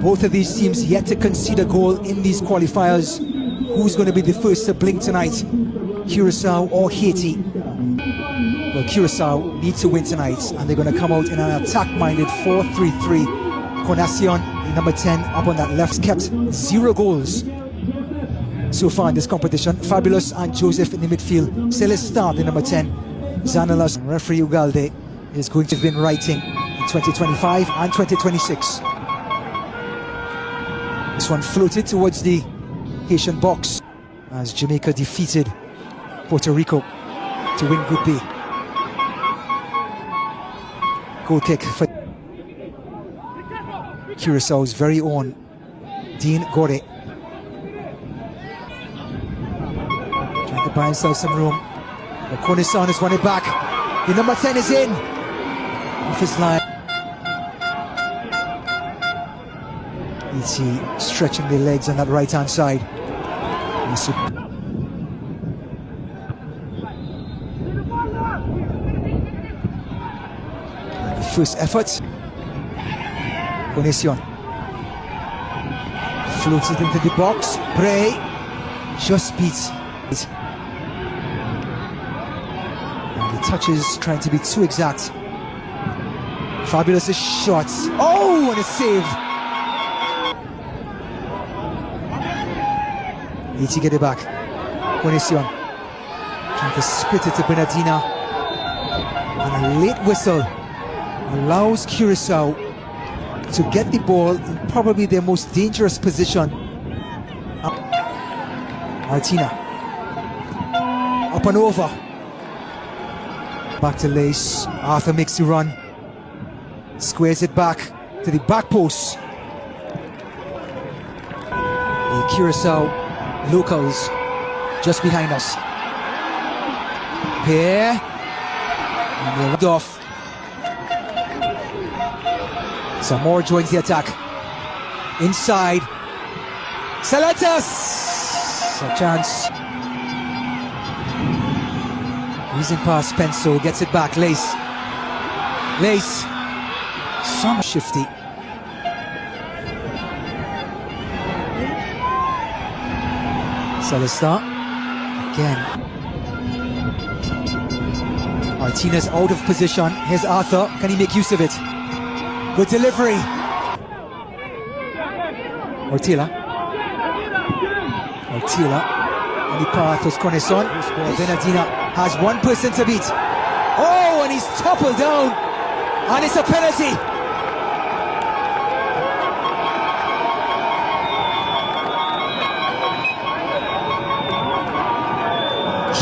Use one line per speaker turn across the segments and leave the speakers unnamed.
Both of these teams yet to concede a goal in these qualifiers. Who's going to be the first to blink tonight? Curaçao or Haiti? Well, Curaçao need to win tonight, and they're going to come out in an attack-minded 4-3-3. Concacaf, number 10, up on that left, kept 0 goals so far in this competition. Fabulous and Joseph in the midfield. Celestin, the number 10. Zanalas, referee Ugalde, is going to have been writing in 2025 and 2026. This one floated towards the Haitian box as Jamaica defeated Puerto Rico to win Group B. Goal kick for Curaçao's very own Dean Gore. Trying to buy himself some room. Konesan has won it back. The number 10 is in. Off his line. Ayiti stretching the legs on that right-hand side. The first effort. Konesan floats it into the box. Bray just beats it. And the touches trying to be too exact. Fabulous shots. Oh, and it's saved. Ayiti get it back. Konesan trying to split it to Bernardina. And a late whistle allows Curaçao to get the ball in probably their most dangerous position. Martina up and over. Back to Lace. Arthur makes the run. Squares it back to the back post. The Curaçao locals just behind us. Here. And they're left off. Some more joins the attack. Inside. Saletas! A chance. Easing past Penso, gets it back. Lace. Lace. Some shifty. Celestin. Again. Martinez out of position. Here's Arthur. Can he make use of it? Good delivery. Ortila. And the path was Konesan. Bernardina has one person to beat. Oh, and he's toppled down. And it's a penalty.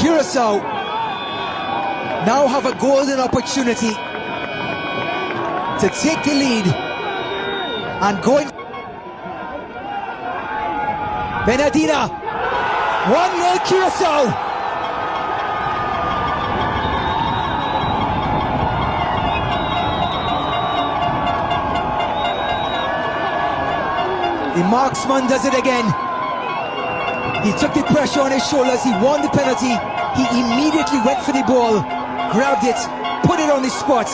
Curaçao now have a golden opportunity to take the lead and going. Bernardina, 1-0 Curaçao. The marksman does it again. He took the pressure on his shoulders, he won the penalty, he immediately went for the ball, grabbed it, put it on the spot.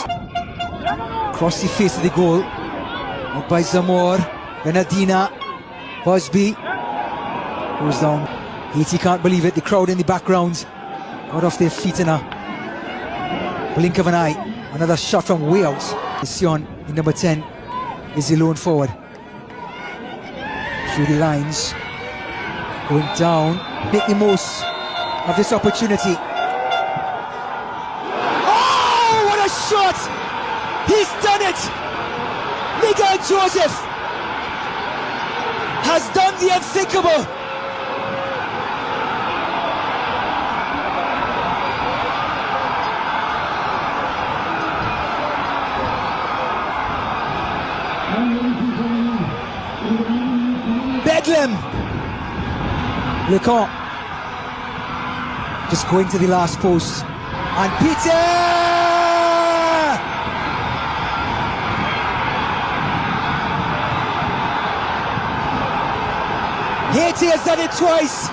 Across the face of the goal. Up by Zamor. Bernardina. Busby. Goes down. Haiti can't believe it. The crowd in the background got off their feet in a blink of an eye. Another shot from way out. Sion, the number 10, is the lone forward. Through the lines. Going down. Make the most of this opportunity. Oh, what a shot! He's done it! Miguel Joseph has done the unthinkable. Bedlam! Lecon just going to the last post. And Peter! Haiti has done it twice.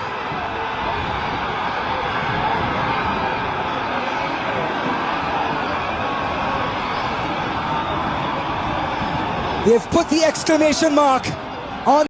They've put the exclamation mark